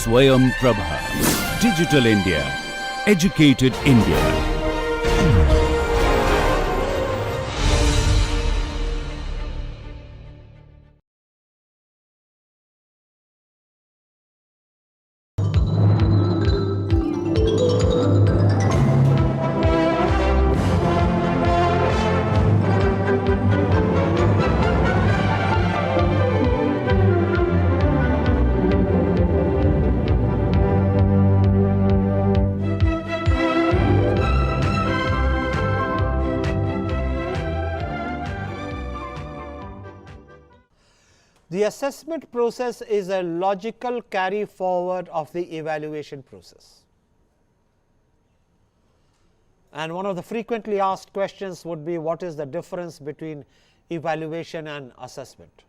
Swayam Prabha. Digital India. Educated India. The assessment process is a logical carry forward of the evaluation process. And one of the frequently asked questions would be, what is the difference between evaluation and assessment?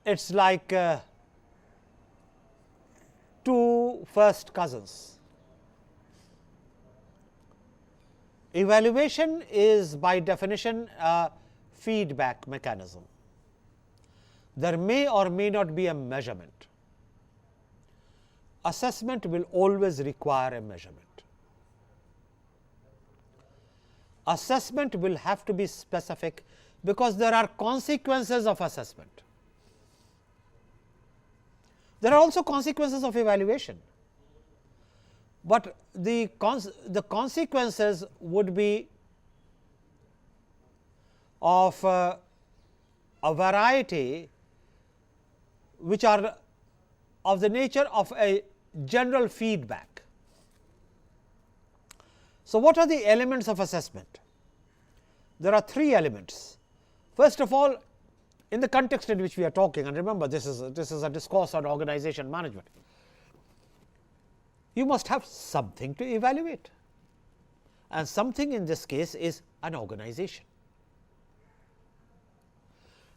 It's like two first cousins. Evaluation is by definition a feedback mechanism. There may or may not be a measurement. Assessment will always require a measurement. Assessment will have to be specific because there are consequences of assessment. There are also consequences of evaluation, but the consequences would be of a variety which are of the nature of a general feedback. So, what are the elements of assessment? There are three elements. First of all, in the context in which we are talking, and remember this is a discourse on organization management, you must have something to evaluate, and something in this case is an organization.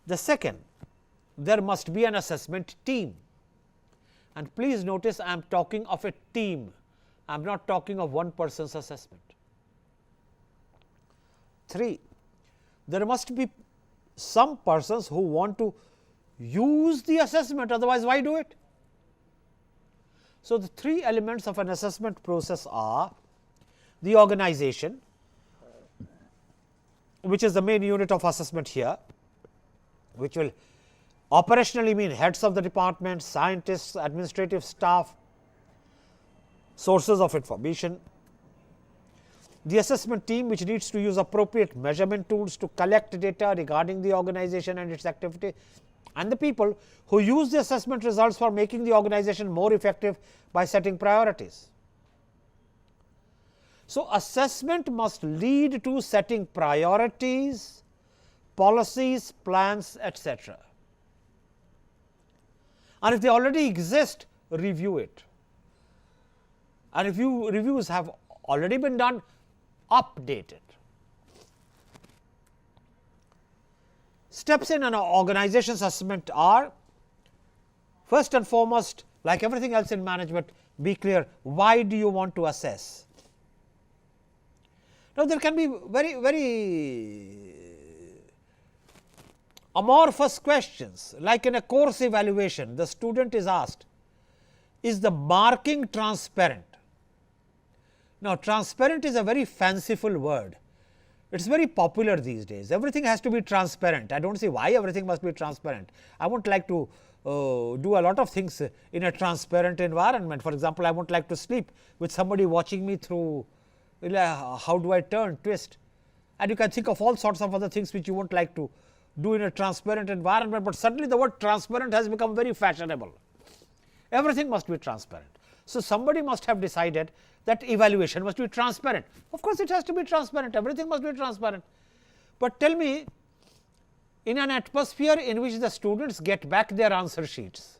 The second, there must be an assessment team, and please notice I am talking of a team, I am not talking of one person's assessment. 3, there must be some persons who want to use the assessment, otherwise why do it? So, the three elements of an assessment process are the organization, which is the main unit of assessment here, which will operationally mean heads of the department, scientists, administrative staff, sources of information. The assessment team, which needs to use appropriate measurement tools to collect data regarding the organization and its activity, and the people who use the assessment results for making the organization more effective by setting priorities. So, assessment must lead to setting priorities, policies, plans, etc. And if they already exist, review it. And if reviews have already been done, update it. Steps in an organization's assessment are, first and foremost, like everything else in management, be clear, why do you want to assess? Now, there can be very amorphous questions, like in a course evaluation, the student is asked, is the marking transparent? Now, transparent is a very fanciful word. It is very popular these days. Everything has to be transparent. I do not see why everything must be transparent. I would like to do a lot of things in a transparent environment. For example, I would like to sleep with somebody watching me through, how do I turn, twist, and you can think of all sorts of other things which you would not like to do in a transparent environment, but suddenly the word transparent has become very fashionable. Everything must be transparent. So, somebody must have decided that evaluation must be transparent. Of course, it has to be transparent, everything must be transparent. But tell me, in an atmosphere in which the students get back their answer sheets,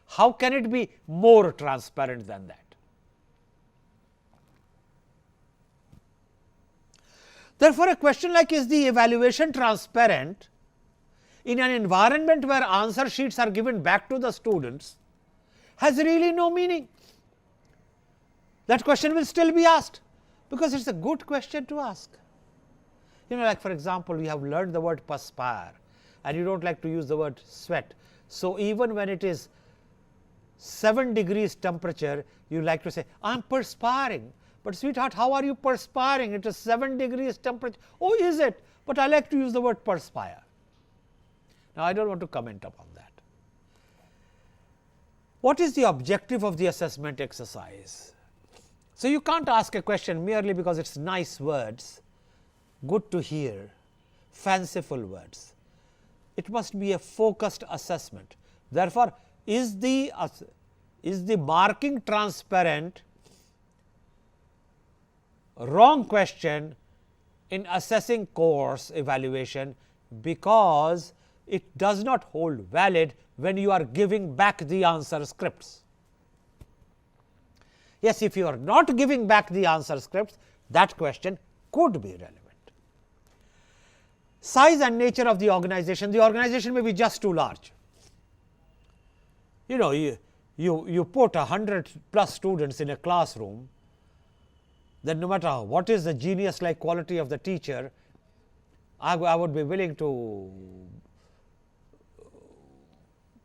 how can it be more transparent than that? Therefore, a question like, is the evaluation transparent, in an environment where answer sheets are given back to the students, has really no meaning. That question will still be asked, because it is a good question to ask. Like for example, we have learned the word perspire and you do not like to use the word sweat. So, even when it is 7 degrees temperature, you like to say, I am perspiring. But sweetheart, how are you perspiring? It is 7 degrees temperature. Oh, is it? But I like to use the word perspire. Now, I do not want to comment upon that. What is the objective of the assessment exercise? So, you can't ask a question merely because it is nice words, good to hear, fanciful words. It must be a focused assessment. Therefore, is the marking transparent? Wrong question in assessing course evaluation, because it does not hold valid when you are giving back the answer scripts. Yes, if you are not giving back the answer scripts, that question could be relevant. Size and nature of the organization may be just too large. You know, you put 100 plus students in a classroom, then no matter what is the genius like quality of the teacher, I would be willing to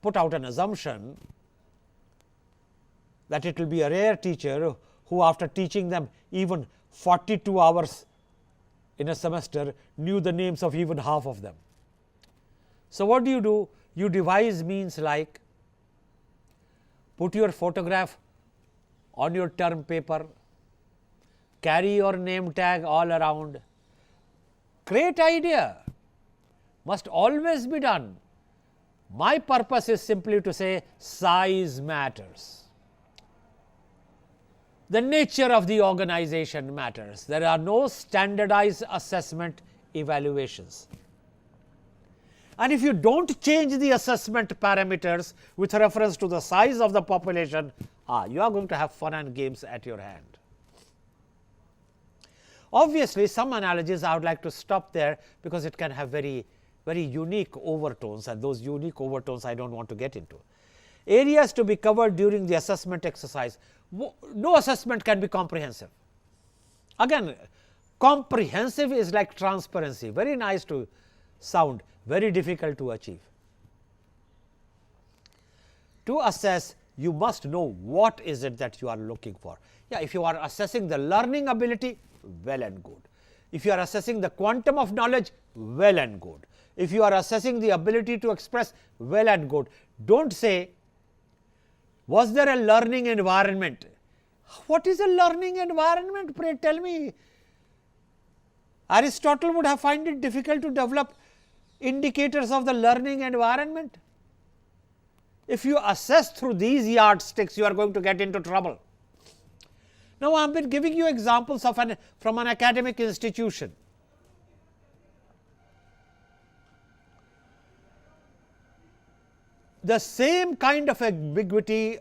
put out an assumption that it will be a rare teacher who, after teaching them even 42 hours in a semester, knew the names of even half of them. So, what do? You devise means like put your photograph on your term paper, carry your name tag all around. Great idea, must always be done. My purpose is simply to say size matters. The nature of the organization matters. There are no standardized assessment evaluations. And if you do not change the assessment parameters with reference to the size of the population, you are going to have fun and games at your hand. Obviously, some analogies I would like to stop there, because it can have very unique overtones, and those unique overtones I do not want to get into. Areas to be covered during the assessment exercise. No assessment can be comprehensive. Again, comprehensive is like transparency, very nice to sound, very difficult to achieve. To assess, you must know what is it that you are looking for. Yeah, if you are assessing the learning ability, well and good. If you are assessing the quantum of knowledge, well and good. If you are assessing the ability to express, well and good. Do not say, was there a learning environment? What is a learning environment? Pray tell me. Aristotle would have found it difficult to develop indicators of the learning environment. If you assess through these yardsticks, you are going to get into trouble. Now, I have been giving you examples of from an academic institution. The same kind of ambiguity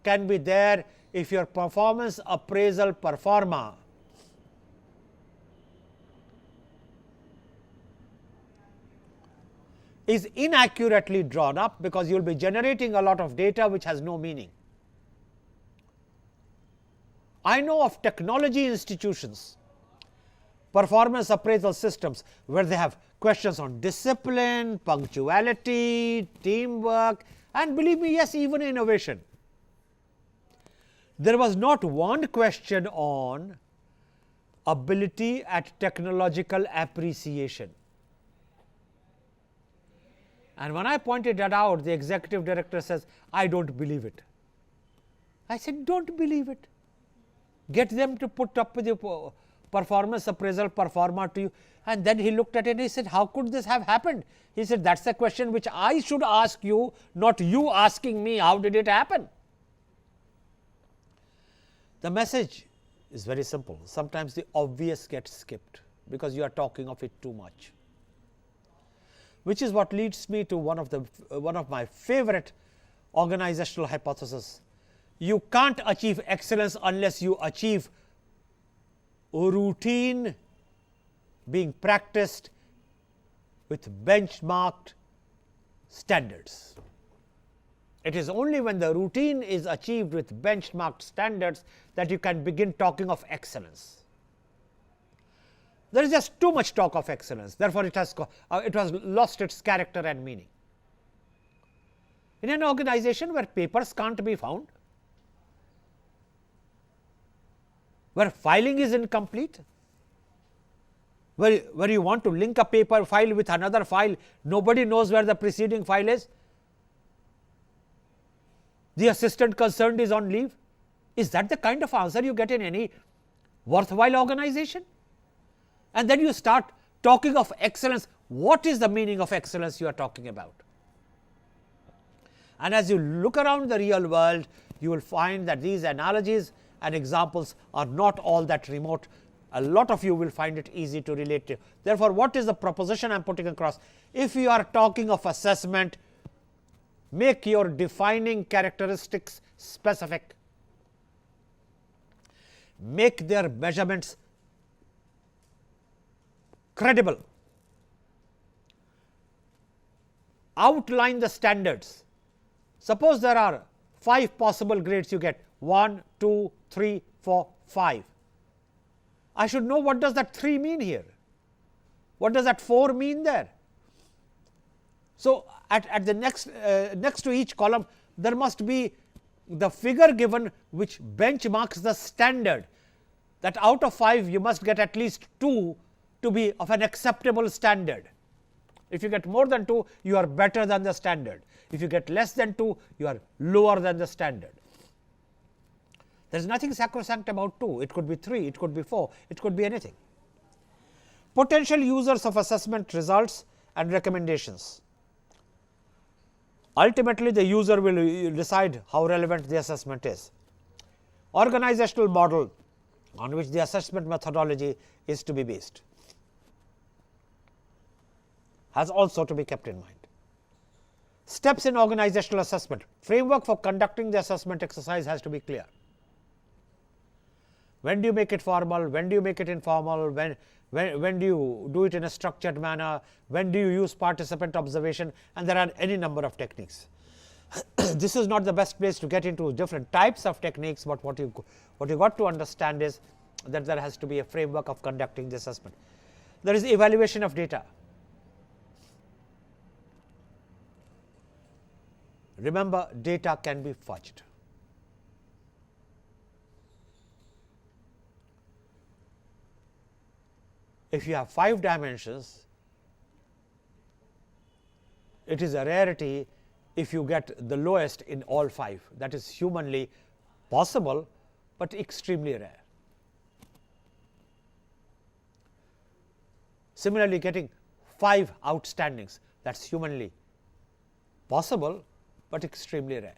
can be there if your performance appraisal performer is inaccurately drawn up, because you will be generating a lot of data which has no meaning. I know of technology institutions, performance appraisal systems, where they have questions on discipline, punctuality, teamwork, and believe me, yes, even innovation. There was not one question on ability at technological appreciation. And when I pointed that out, the executive director says, I do not believe it. I said, do not believe it. Get them to put up with the performance appraisal performer to you. And then he looked at it and he said, how could this have happened? He said, that is a question which I should ask you, not you asking me, how did it happen? The message is very simple. Sometimes the obvious gets skipped because you are talking of it too much, which is what leads me to one of my favorite organizational hypotheses. You can't achieve excellence unless you achieve routine being practiced with benchmarked standards. It is only when the routine is achieved with benchmarked standards that you can begin talking of excellence. There is just too much talk of excellence, therefore, it has lost its character and meaning. In an organization where papers can't be found, where filing is incomplete, where you want to link a paper file with another file, nobody knows where the preceding file is, the assistant concerned is on leave. Is that the kind of answer you get in any worthwhile organization? And then you start talking of excellence. What is the meaning of excellence you are talking about? And as you look around the real world, you will find that these analogies and examples are not all that remote. A lot of you will find it easy to relate to. Therefore, what is the proposition I am putting across? If you are talking of assessment, make your defining characteristics specific, make their measurements credible, outline the standards. Suppose there are 5 possible grades you get, 1, 2, 3, 4, 5. I should know what does that 3 mean here, what does that 4 mean there. So, at the next to each column, there must be the figure given which benchmarks the standard, that out of 5 you must get at least 2 to be of an acceptable standard. If you get more than 2, you are better than the standard. If you get less than 2, you are lower than the standard. There is nothing sacrosanct about 2, it could be 3, it could be 4, it could be anything. Potential users of assessment results and recommendations. Ultimately, the user will decide how relevant the assessment is. Organizational model on which the assessment methodology is to be based has also to be kept in mind. Steps in organizational assessment. Framework for conducting the assessment exercise has to be clear. When do you make it formal? When do you make it informal? When do you do it in a structured manner? When do you use participant observation? And there are any number of techniques. This is not the best place to get into different types of techniques, but what you got to understand is that there has to be a framework of conducting the assessment. There is evaluation of data. Remember, data can be fudged. If you have 5 dimensions, it is a rarity if you get the lowest in all 5. That is humanly possible, but extremely rare. Similarly, getting 5 outstandings, that is humanly possible, but extremely rare.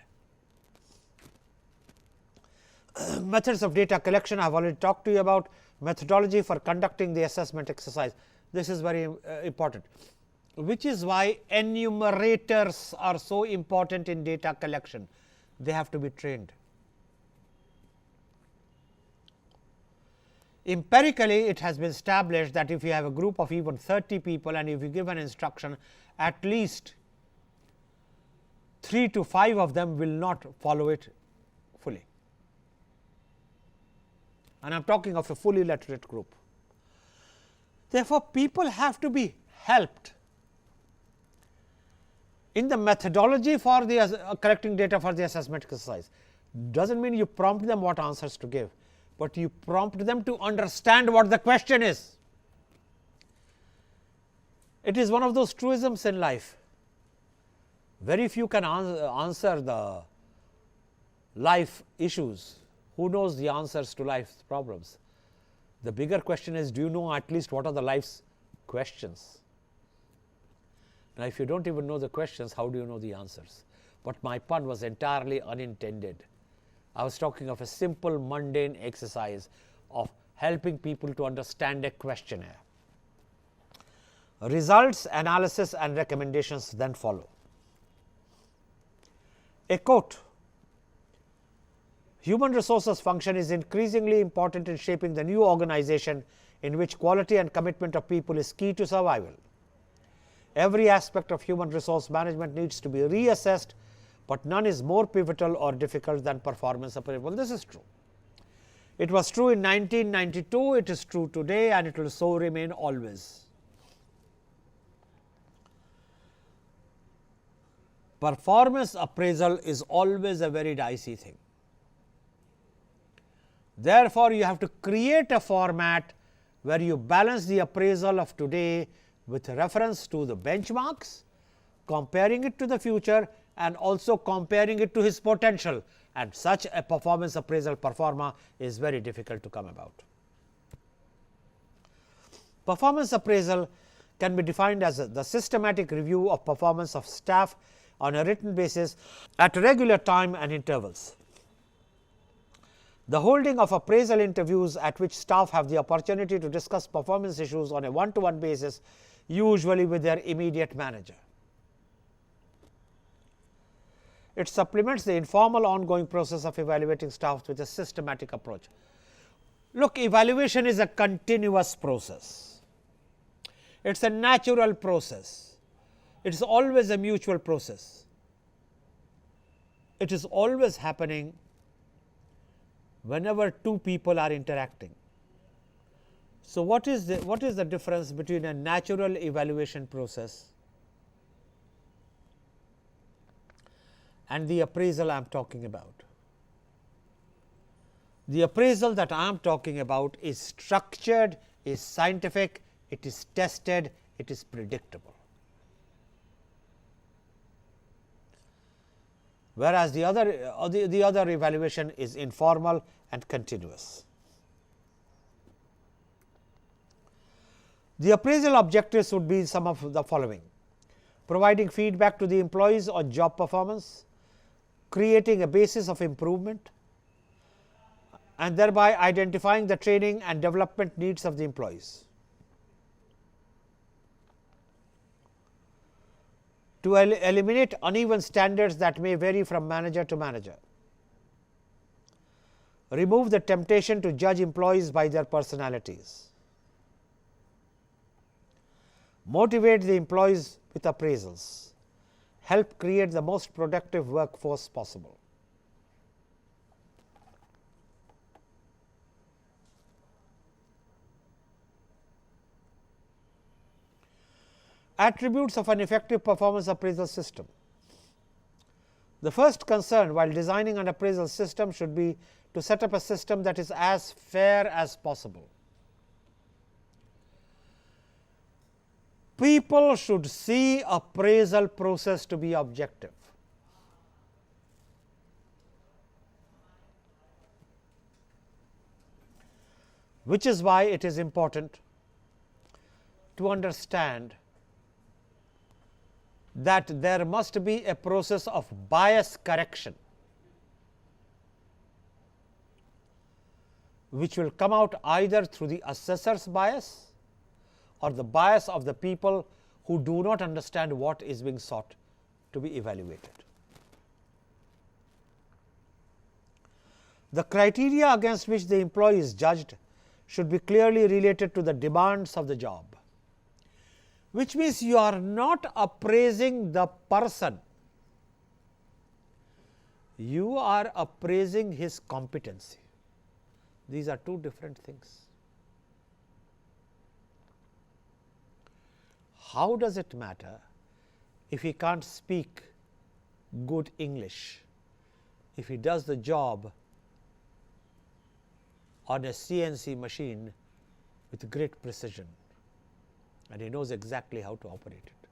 Methods of data collection I have already talked to you about. Methodology for conducting the assessment exercise. This is very important, which is why enumerators are so important in data collection. They have to be trained. Empirically, it has been established that if you have a group of even 30 people and if you give an instruction, at least 3 to 5 of them will not follow it fully. And I am talking of a fully literate group. Therefore, people have to be helped in the methodology for the collecting data for the assessment exercise. Does not mean you prompt them what answers to give, but you prompt them to understand what the question is. It is one of those truisms in life. Very few can answer the life issues. Who knows the answers to life's problems? The bigger question is, do you know at least what are the life's questions? Now, if you do not even know the questions, how do you know the answers? But my pun was entirely unintended. I was talking of a simple mundane exercise of helping people to understand a questionnaire. Results, analysis and recommendations then follow. A quote: human resources function is increasingly important in shaping the new organization in which quality and commitment of people is key to survival. Every aspect of human resource management needs to be reassessed, but none is more pivotal or difficult than performance appraisal. This is true. It was true in 1992, it is true today, and it will so remain always. performance appraisal is always a very dicey thing. Therefore, you have to create a format where you balance the appraisal of today with reference to the benchmarks, comparing it to the future and also comparing it to his potential, and such a performance appraisal performa is very difficult to come about. Performance appraisal can be defined as the systematic review of performance of staff on a written basis at regular time and intervals. The holding of appraisal interviews at which staff have the opportunity to discuss performance issues on a one-to-one basis, usually with their immediate manager. It supplements the informal ongoing process of evaluating staff with a systematic approach. Look, evaluation is a continuous process. It is a natural process. It is always a mutual process. It is always happening whenever two people are interacting. So, what is the difference between a natural evaluation process and the appraisal I am talking about? The appraisal that I am talking about is structured, is scientific, it is tested, it is predictable. Whereas the other evaluation is informal and continuous. The appraisal objectives would be some of the following: providing feedback to the employees on job performance, creating a basis of improvement, and thereby identifying the training and development needs of the employees. To eliminate uneven standards that may vary from manager to manager. Remove the temptation to judge employees by their personalities. Motivate the employees with appraisals. Help create the most productive workforce possible. Attributes of an effective performance appraisal system. The first concern while designing an appraisal system should be to set up a system that is as fair as possible. People should see appraisal process to be objective. Which is why it is important to understand that there must be a process of bias correction, which will come out either through the assessor's bias or the bias of the people who do not understand what is being sought to be evaluated. The criteria against which the employee is judged should be clearly related to the demands of the job, which means you are not appraising the person, you are appraising his competency. These are two different things. How does it matter if he can't speak good English, if he does the job on a CNC machine with great precision and he knows exactly how to operate it?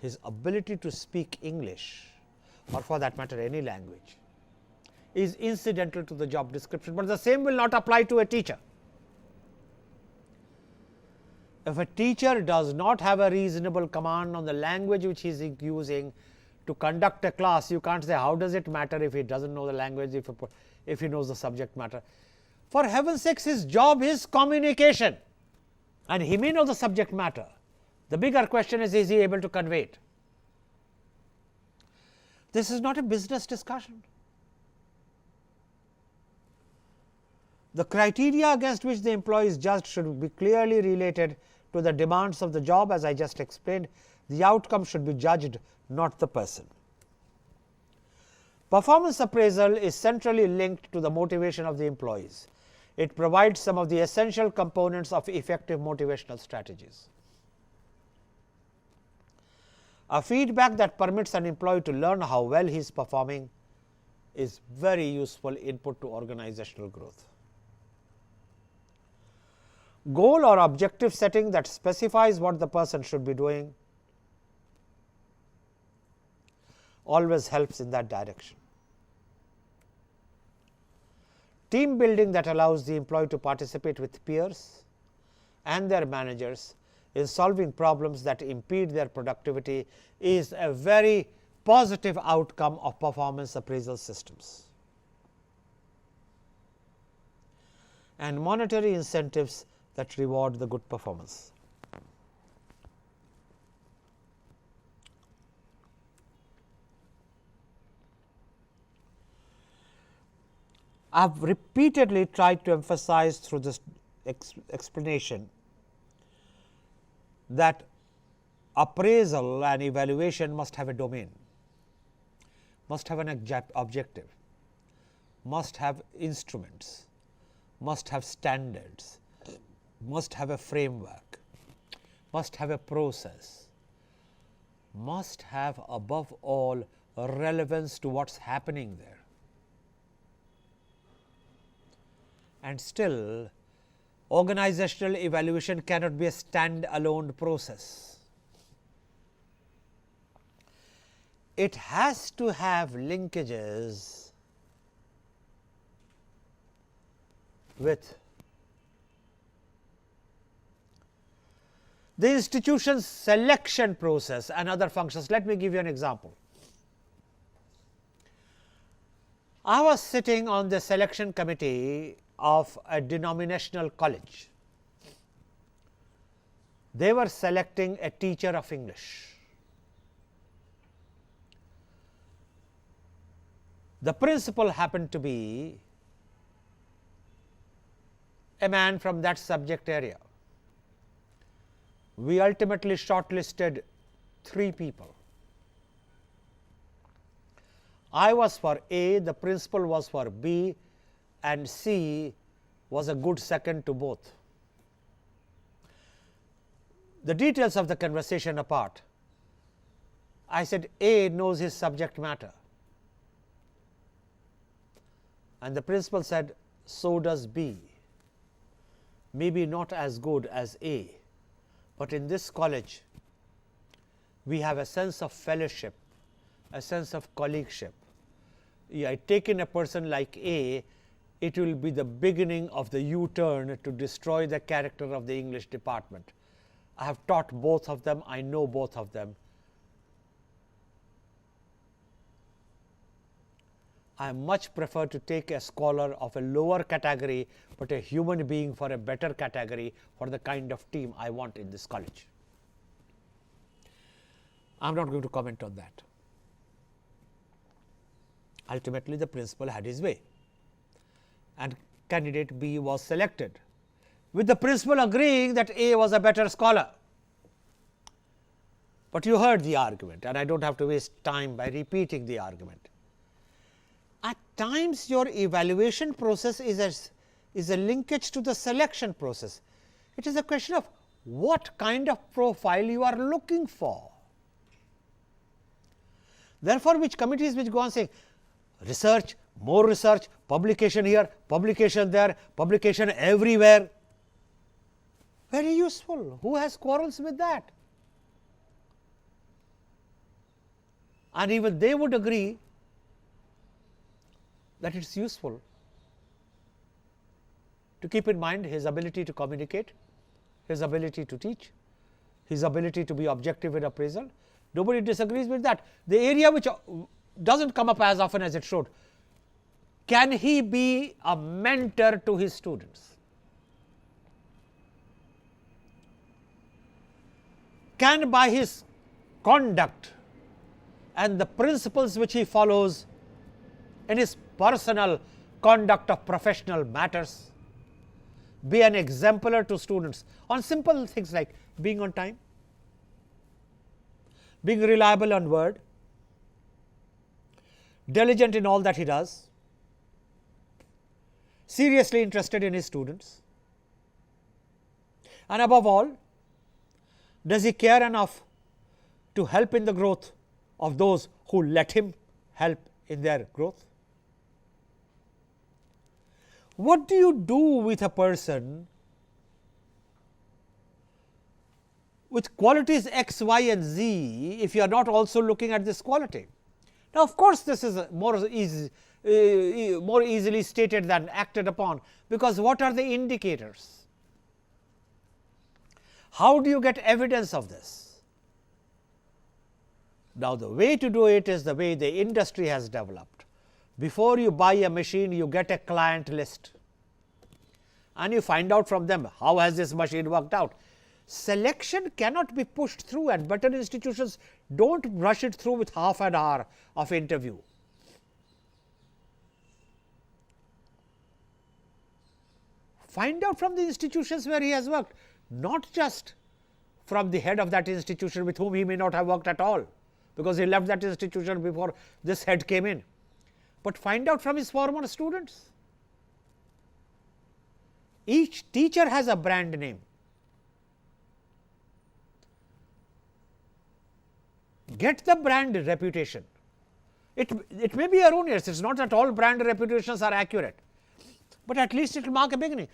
His ability to speak English, or for that matter any language, is incidental to the job description, but the same will not apply to a teacher. If a teacher does not have a reasonable command on the language which he is using to conduct a class, you can't say how does it matter if he doesn't know the language, if he knows the subject matter. For heaven's sakes, his job is communication and he may know the subject matter. The bigger question is he able to convey it? This is not a business discussion. The criteria against which the employee is judged should be clearly related to the demands of the job, as I just explained. The outcome should be judged, not the person. Performance appraisal is centrally linked to the motivation of the employees. It provides some of the essential components of effective motivational strategies. A feedback that permits an employee to learn how well he is performing is very useful input to organizational growth. Goal or objective setting that specifies what the person should be doing always helps in that direction. Team building that allows the employee to participate with peers and their managers in solving problems that impede their productivity is a very positive outcome of performance appraisal systems. And monetary incentives that reward the good performance. I have repeatedly tried to emphasize through this explanation that appraisal and evaluation must have a domain, must have an objective, must have instruments, must have standards, must have a framework, must have a process, must have above all relevance to what is happening there. And still, organizational evaluation cannot be a stand-alone process. It has to have linkages with the institution's selection process and other functions. Let me give you an example. I was sitting on the selection committee of a denominational college. They were selecting a teacher of English. The principal happened to be a man from that subject area. We ultimately shortlisted 3 people. I was for A, the principal was for B, and C was a good second to both. The details of the conversation apart, I said A knows his subject matter, and the principal said so does B. Maybe not as good as A, but in this college we have a sense of fellowship, a sense of colleagueship. I take in a person like A, it will be the beginning of the U-turn to destroy the character of the English department. I have taught both of them, I know both of them. I much prefer to take a scholar of a lower category, but a human being for a better category for the kind of team I want in this college. I am not going to comment on that. Ultimately, the principal had his way, and candidate B was selected, with the principal agreeing that A was a better scholar. But you heard the argument, and I do not have to waste time by repeating the argument. At times, your evaluation process is a linkage to the selection process. It is a question of what kind of profile you are looking for. Therefore, which committees which go on saying research, more research, publication here, publication there, publication everywhere, very useful. Who has quarrels with that? And even they would agree that it is useful to keep in mind his ability to communicate, his ability to teach, his ability to be objective in appraisal. Nobody disagrees with that. The area which does not come up as often as it should, can he be a mentor to his students? Can by his conduct and the principles which he follows in his personal conduct of professional matters be an exemplar to students on simple things like being on time, being reliable on word, diligent in all that he does, seriously interested in his students, and above all, does he care enough to help in the growth of those who let him help in their growth? What do you do with a person with qualities X, Y and Z if you are not also looking at this quality? Now, of course, this is more easily stated than acted upon, because what are the indicators? How do you get evidence of this? Now, the way to do it is the way the industry has developed. Before you buy a machine, you get a client list and you find out from them how has this machine worked out. Selection cannot be pushed through, and better institutions do not rush it through with half an hour of interview. Find out from the institutions where he has worked, not just from the head of that institution with whom he may not have worked at all, because he left that institution before this head came in, but find out from his former students. Each teacher has a brand name. Get the brand reputation. It may be erroneous, it is not that all brand reputations are accurate, but at least it will mark a beginning.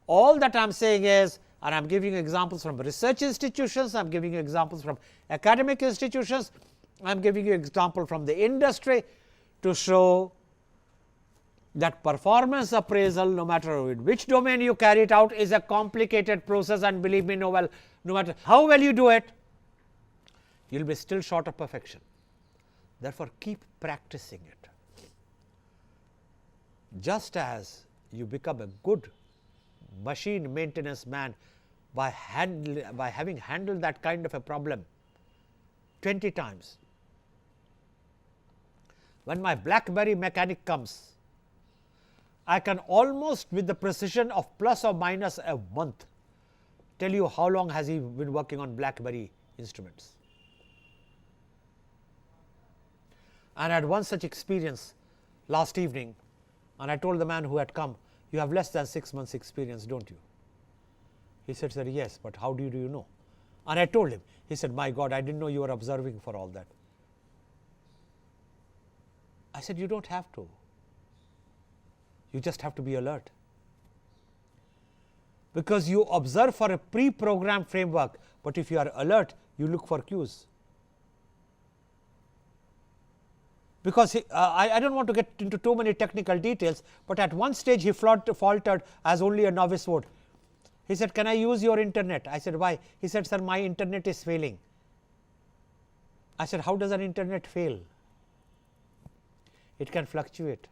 All that I am saying is, and I am giving you examples from research institutions, I am giving you examples from academic institutions, I am giving you example from the industry to show that performance appraisal, no matter in which domain you carry it out, is a complicated process, and believe me, no matter how well you do it, you will be still short of perfection. Therefore, keep practicing it. Just as you become a good machine maintenance man by having handled that kind of a problem 20 times. When my BlackBerry mechanic comes, I can almost with the precision of plus or minus a month tell you how long has he been working on BlackBerry instruments. And I had one such experience last evening, and I told the man who had come, you have less than 6 months experience, don't you? He said, sir, yes, but how do you know? And I told him. He said, my God, I didn't know you were observing for all that. I said, you don't have to. You just have to be alert. Because you observe for a pre-programmed framework, but if you are alert, you look for cues. Because I do not want to get into too many technical details, but at one stage he faltered as only a novice would. He said, can I use your internet? I said, why? He said, sir, my internet is failing. I said, how does an internet fail? It can fluctuate.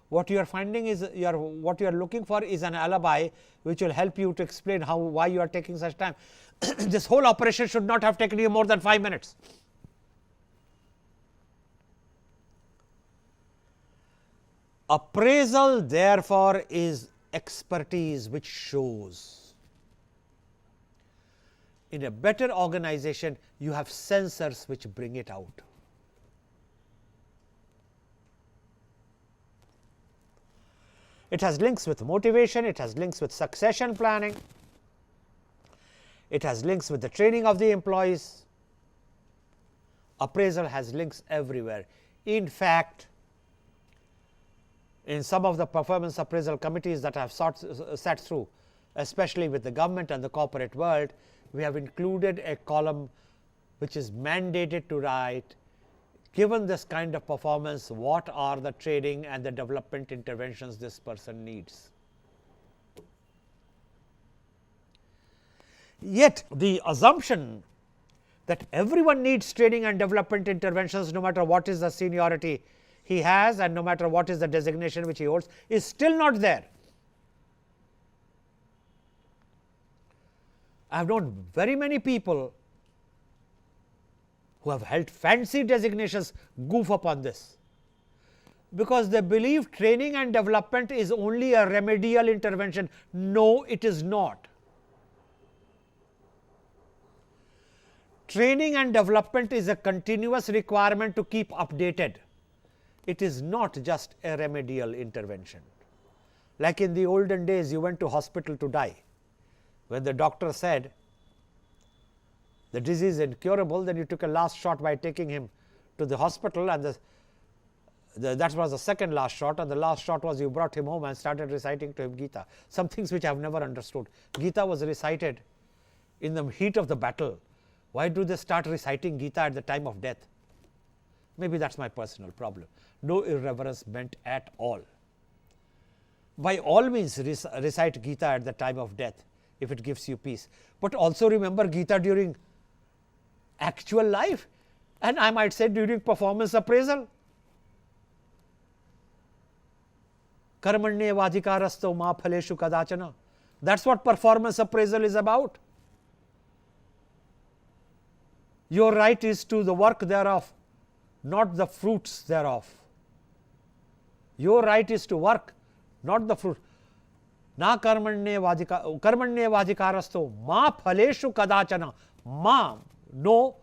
What you are finding is what you are looking for is an alibi which will help you to explain why you are taking such time. This whole operation should not have taken you more than 5 minutes. Appraisal, therefore, is expertise which shows. In a better organization, you have sensors which bring it out. It has links with motivation, it has links with succession planning, it has links with the training of the employees. Appraisal has links everywhere. In fact, in some of the performance appraisal committees that I have sat through, especially with the government and the corporate world, we have included a column which is mandated to write, given this kind of performance, what are the training and the development interventions this person needs. Yet, the assumption that everyone needs training and development interventions, no matter what is the seniority he has and no matter what is the designation which he holds, is still not there. I have known very many people who have held fancy designations goof upon this, because they believe training and development is only a remedial intervention. No, it is not. Training and development is a continuous requirement to keep updated. It is not just a remedial intervention. Like in the olden days, you went to hospital to die. When the doctor said, the disease incurable, then you took a last shot by taking him to the hospital, and that was the second last shot, and the last shot was you brought him home and started reciting to him Gita. Some things which I have never understood. Gita was recited in the heat of the battle. Why do they start reciting Gita at the time of death? Maybe that's my personal problem. No irreverence meant at all. By all means, recite Gita at the time of death if it gives you peace. But also remember Gita during actual life, and I might say during performance appraisal. Karmanye vadikarasto ma phaleshu kadachana. That's what performance appraisal is about. Your right is to the work thereof, not the fruits thereof. Your right is to work, not the fruit. Na karmanye vadikarasto ma phaleshu kadachana. Ma, no,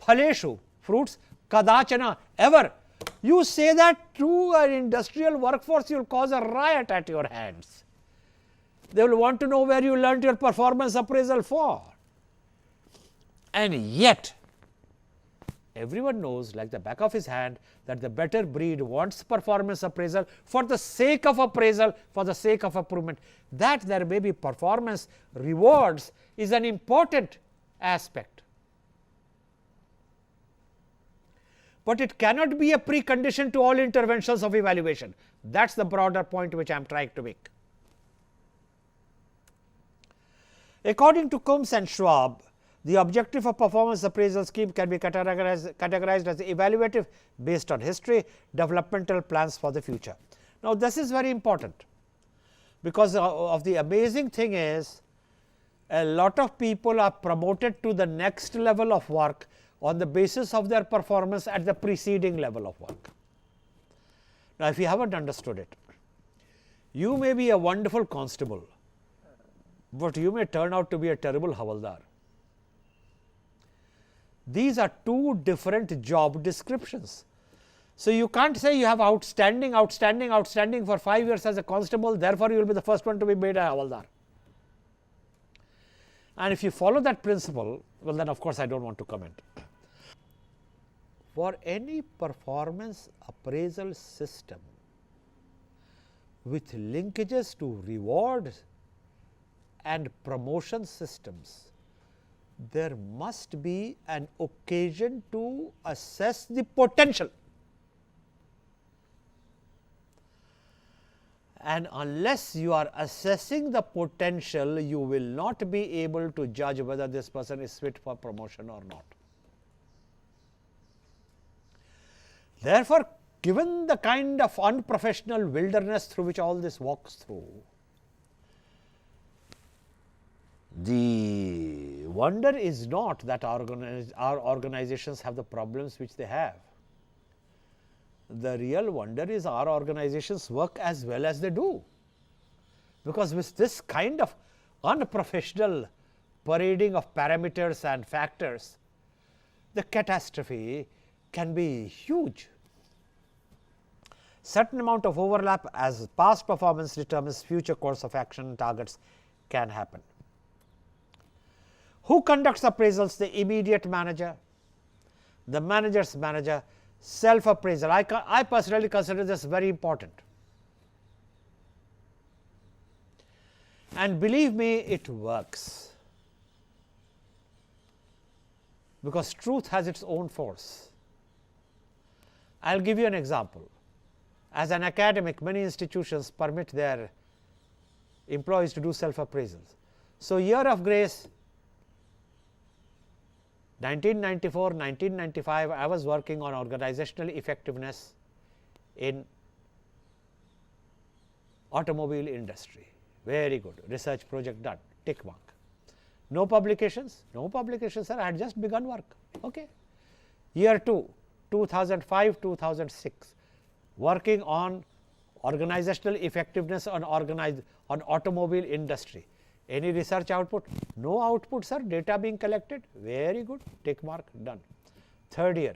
phaleshu, fruits, kadachana, ever. You say that to an industrial workforce, you will cause a riot at your hands. They will want to know where you learnt your performance appraisal for. And yet, everyone knows like the back of his hand that the better breed wants performance appraisal for the sake of appraisal, for the sake of improvement. That there may be performance rewards is an important aspect. But it cannot be a precondition to all interventions of evaluation. That is the broader point which I am trying to make. According to Combs and Schwab, the objective of performance appraisal scheme can be categorized as evaluative based on history, developmental plans for the future. Now, this is very important, because of the amazing thing is a lot of people are promoted to the next level of work on the basis of their performance at the preceding level of work. Now, if you haven't understood it, you may be a wonderful constable, but you may turn out to be a terrible havaldar. These are two different job descriptions. So, you can't say you have outstanding for 5 years as a constable, therefore, you will be the first one to be made a havaldar. And if you follow that principle, well, then of course, I do not want to comment. For any performance appraisal system with linkages to rewards and promotion systems, there must be an occasion to assess the potential. And unless you are assessing the potential, you will not be able to judge whether this person is fit for promotion or not. Therefore, given the kind of unprofessional wilderness through which all this walks through, the wonder is not that our organizations have the problems which they have. The real wonder is our organizations work as well as they do, because with this kind of unprofessional parading of parameters and factors, the catastrophe can be huge. Certain amount of overlap as past performance determines future course of action targets can happen. Who conducts appraisals? The immediate manager, the manager's manager, self-appraisal. I personally consider this very important. And believe me, it works, because truth has its own force. I will give you an example. As an academic, many institutions permit their employees to do self-appraisals. So, year of grace 1994, 1995, I was working on organizational effectiveness in automobile industry. Very good, research project done, tick mark. No publications? No publications, sir, I had just begun work. Okay. Year 2, 2005, 2006, working on organizational effectiveness on automobile industry. Any research output? No output, sir, data being collected. Very good, tick mark, done. Third year,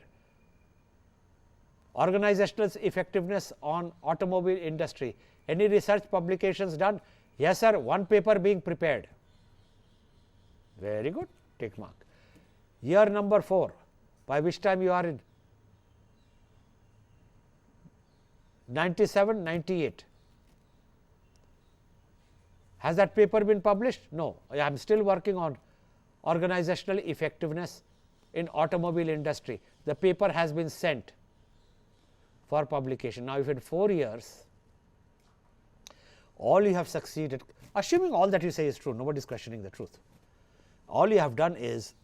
organizational effectiveness on automobile industry. Any research publications done? Yes, sir, one paper being prepared. Very good, tick mark. year number 4, by which time you are in 97, 98. Has that paper been published? No. I am still working on organizational effectiveness in automobile industry. The paper has been sent for publication. Now, if in 4 years all you have succeeded, assuming all that you say is true, nobody is questioning the truth. All you have done is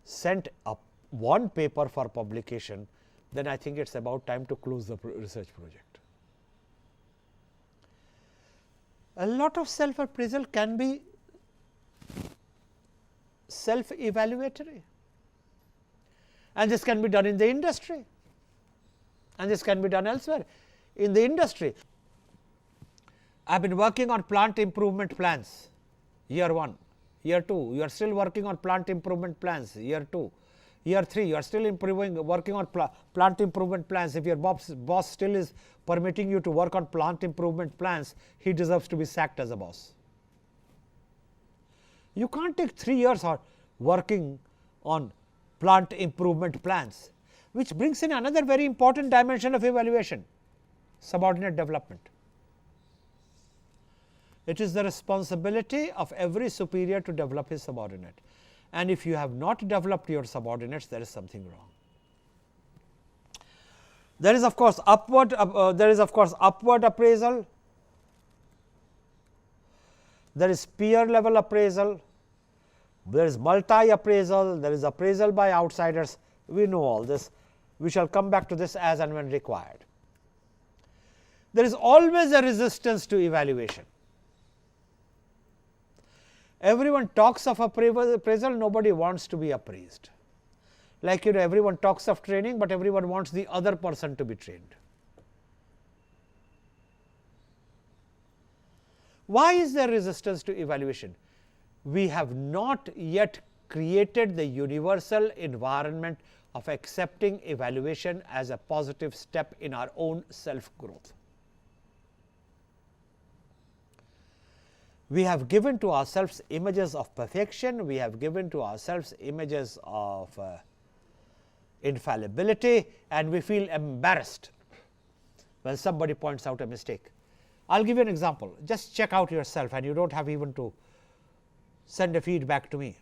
sent up one paper for publication, then I think it is about time to close the research project. A lot of self appraisal can be self evaluatory, and this can be done in the industry, and this can be done elsewhere. In the industry, I have been working on plant improvement plans, year 1, year 2, you are still working on plant improvement plans, year 2, year 3, you are still working on plant improvement plans. If your boss still is permitting you to work on plant improvement plans, he deserves to be sacked as a boss. You can't take 3 years or working on plant improvement plans, which brings in another very important dimension of evaluation, subordinate development. It is the responsibility of every superior to develop his subordinate, and if you have not developed your subordinates, there is something wrong. There is of course upward appraisal, there is peer level appraisal, there is multi appraisal, there is appraisal by outsiders. We know all this. We shall come back to this as and when required. There is always a resistance to evaluation. Everyone talks of appraisal, nobody wants to be appraised. Like everyone talks of training, but everyone wants the other person to be trained. Why is there resistance to evaluation? We have not yet created the universal environment of accepting evaluation as a positive step in our own self growth. We have given to ourselves images of perfection, we have given to ourselves images of infallibility, and we feel embarrassed when somebody points out a mistake. I will give you an example. Just check out yourself, and you do not have even to send a feedback to me.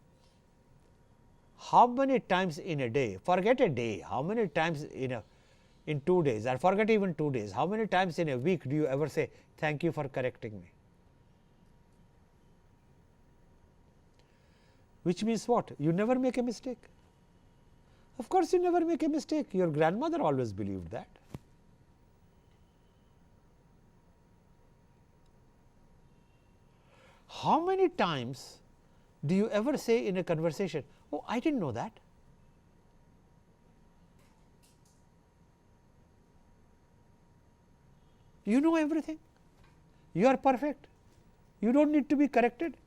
How many times in a day, forget a day, how many times in 2 days, or forget even 2 days, how many times in a week do you ever say, thank you for correcting me? Which means what? You never make a mistake. Of course, you never make a mistake. Your grandmother always believed that. How many times do you ever say in a conversation, oh, I didn't know that? You know everything. You are perfect. You don't need to be corrected.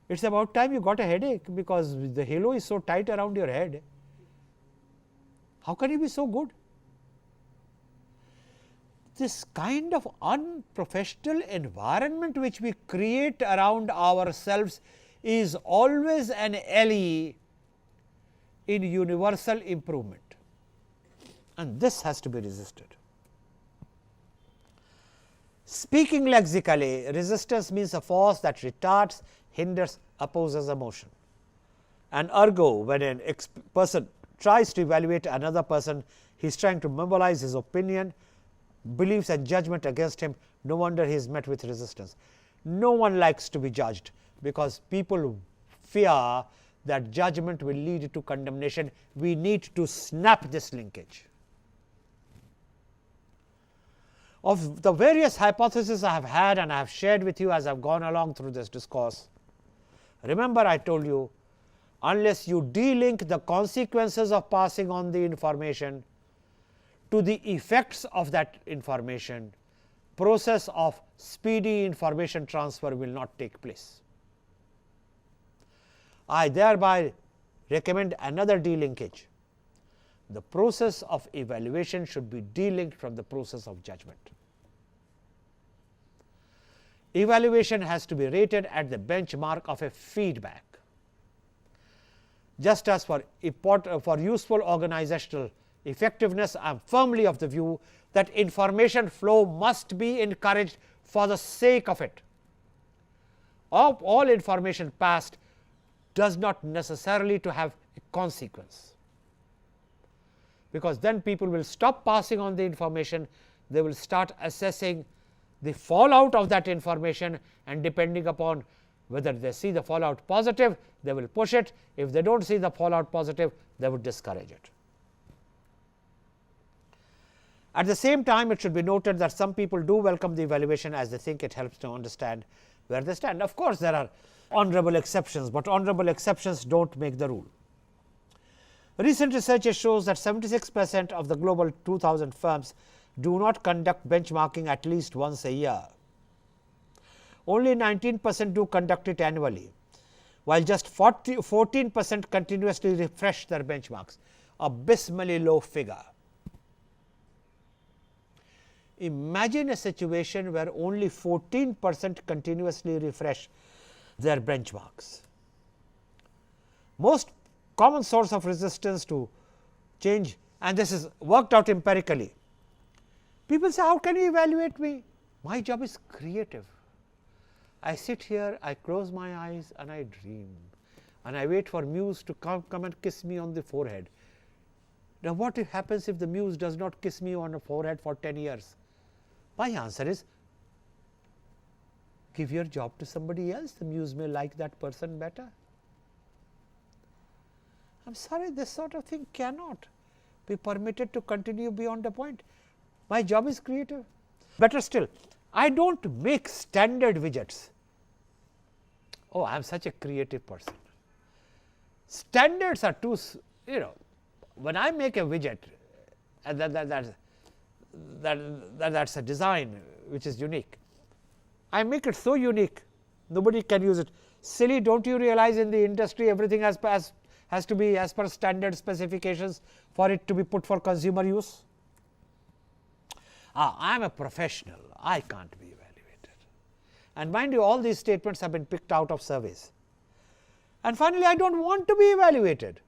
It is about time you got a headache, because the halo is so tight around your head. How can you be so good? This kind of unprofessional environment which we create around ourselves is always an ally in universal improvement, and this has to be resisted. Speaking lexically, resistance means a force that retards, hinders, opposes a motion. And ergo, when a person tries to evaluate another person, he is trying to mobilize his opinion, beliefs and judgment against him. No wonder he is met with resistance. No one likes to be judged, because people fear that judgment will lead to condemnation. We need to snap this linkage. Of the various hypotheses I have had and I have shared with you as I have gone along through this discourse, remember I told you, unless you de-link the consequences of passing on the information to the effects of that information, process of speedy information transfer will not take place. I thereby recommend another de-linkage. The process of evaluation should be de-linked from the process of judgment. Evaluation has to be rated at the benchmark of a feedback. Just as for useful organizational effectiveness, I am firmly of the view that information flow must be encouraged for the sake of it. All information passed does not necessarily to have a consequence, because then people will stop passing on the information, they will start assessing the fallout of that information, and depending upon whether they see the fallout positive, they will push it. If they do not see the fallout positive, they would discourage it. At the same time, it should be noted that some people do welcome the evaluation, as they think it helps to understand where they stand. Of course, there are honorable exceptions, but honorable exceptions do not make the rule. Recent research shows that 76% of the global 2000 firms do not conduct benchmarking at least once a year. Only 19% do conduct it annually, while just 14% continuously refresh their benchmarks, a abysmally low figure. Imagine a situation where only 14% continuously refresh their benchmarks. Most common source of resistance to change, and this is worked out empirically. People say, how can you evaluate me? My job is creative. I sit here, I close my eyes and I dream, and I wait for muse to come and kiss me on the forehead. Now, what happens if the muse does not kiss me on the forehead for 10 years? My answer is, give your job to somebody else, the muse may like that person better. I am sorry, this sort of thing cannot be permitted to continue beyond the point. My job is creative. Better still, I do not make standard widgets. Oh, I am such a creative person. Standards are too, when I make a widget, and that's a design which is unique. I make it so unique, nobody can use it. Silly, don't you realize in the industry everything has to be as per standard specifications for it to be put for consumer use? I am a professional, I can't be evaluated. And mind you, all these statements have been picked out of surveys. And finally, I do not want to be evaluated.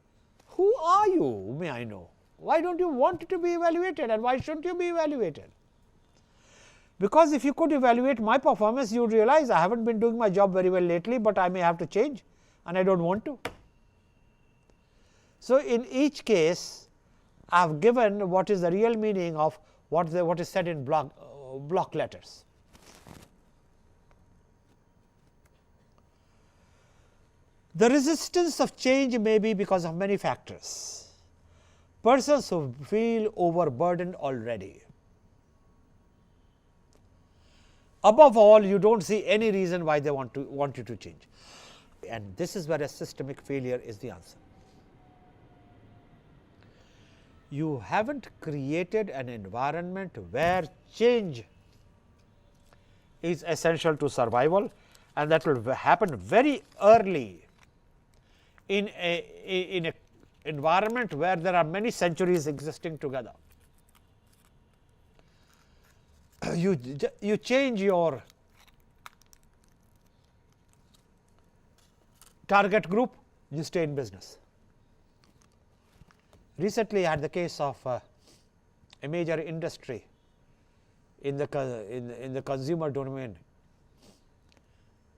Who are you, may I know? Why do not you want to be evaluated, and why should not you be evaluated? Because if you could evaluate my performance, you would realize I have not been doing my job very well lately, but I may have to change, and I do not want to. So, in each case, I have given what is the real meaning of what is said in block letters. The resistance of change may be because of many factors. Persons who feel overburdened already. Above all, you do not see any reason why they want you to change, and this is where a systemic failure is the answer. You have not created an environment where change is essential to survival, and that will happen very early in a environment where there are many centuries existing together. You change your target group, you stay in business. Recently, I had the case of a major industry in the consumer domain.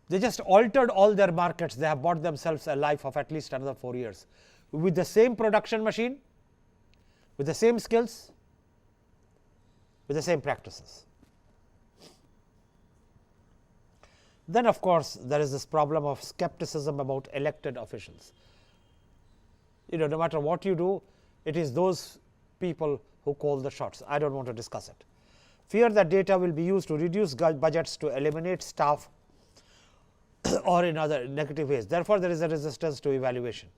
They just altered all their markets. They have bought themselves a life of at least another 4 years with the same production machine, with the same skills, with the same practices. Then of course, there is this problem of skepticism about elected officials. No matter what you do, it is those people who call the shots. I do not want to discuss it. Fear that data will be used to reduce budgets, to eliminate staff, or in other negative ways. Therefore, there is a resistance to evaluation.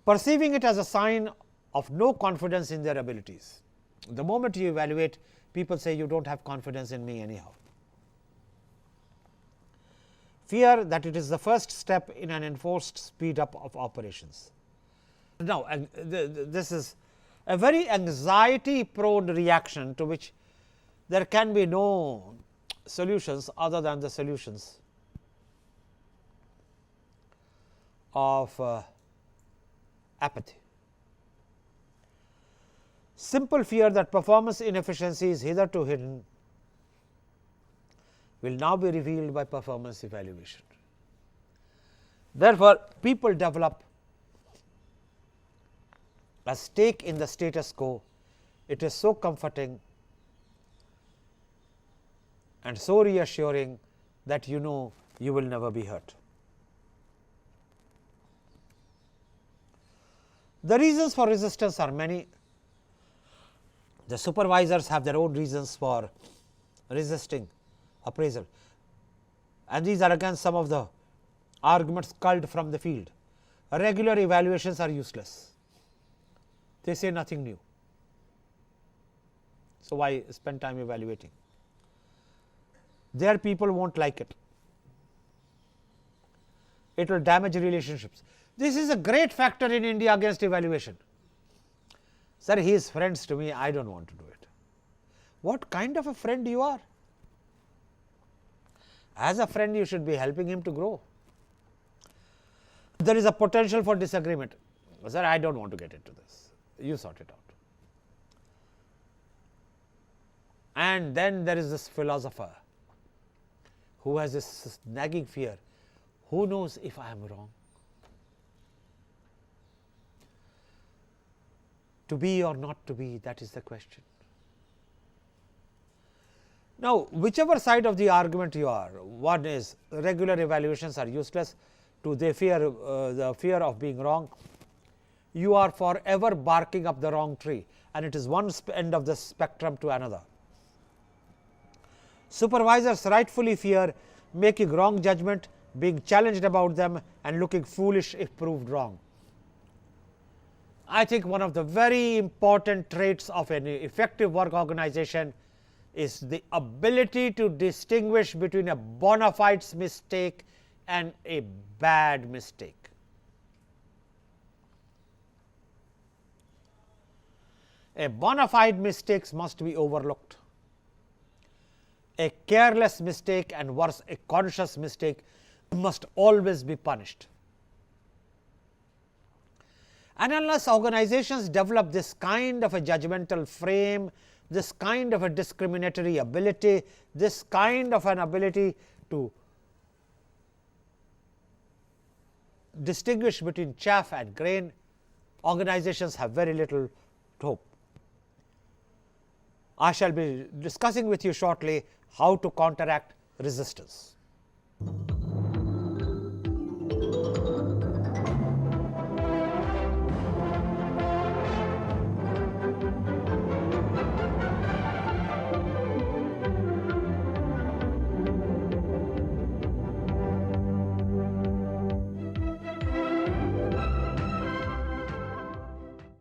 Perceiving it as a sign of no confidence in their abilities. The moment you evaluate, people say you do not have confidence in me anyhow. Fear that it is the first step in an enforced speed up of operations. Now, this is a very anxiety prone reaction to which there can be no solutions other than the solutions of apathy. Simple fear that performance inefficiency is hitherto hidden will now be revealed by performance evaluation. Therefore, people develop a stake in the status quo. It is so comforting and so reassuring that you know you will never be hurt. The reasons for resistance are many. The supervisors have their own reasons for resisting appraisal, and these are again some of the arguments culled from the field. Regular evaluations are useless. They say nothing new. So, why spend time evaluating? Their people won't like it. It will damage relationships. This is a great factor in India against evaluation. Sir, he is friends to me, I do not want to do it. What kind of a friend you are? As a friend, you should be helping him to grow. There is a potential for disagreement. Sir, I do not want to get into this. You sort it out. And then there is this philosopher who has this nagging fear. Who knows if I am wrong? To be or not to be, that is the question. Now, whichever side of the argument you are, one is regular evaluations are useless, to they fear the fear of being wrong. You are forever barking up the wrong tree, and it is one end of the spectrum to another. Supervisors rightfully fear making wrong judgment, being challenged about them, and looking foolish if proved wrong. I think one of the very important traits of an effective work organization is the ability to distinguish between a bona fide mistake and a bad mistake. A bona fide mistake must be overlooked. A careless mistake, and worse, a conscious mistake, must always be punished. And unless organizations develop this kind of a judgmental frame, this kind of a discriminatory ability, this kind of an ability to distinguish between chaff and grain, organizations have very little hope. I shall be discussing with you shortly how to counteract resistance.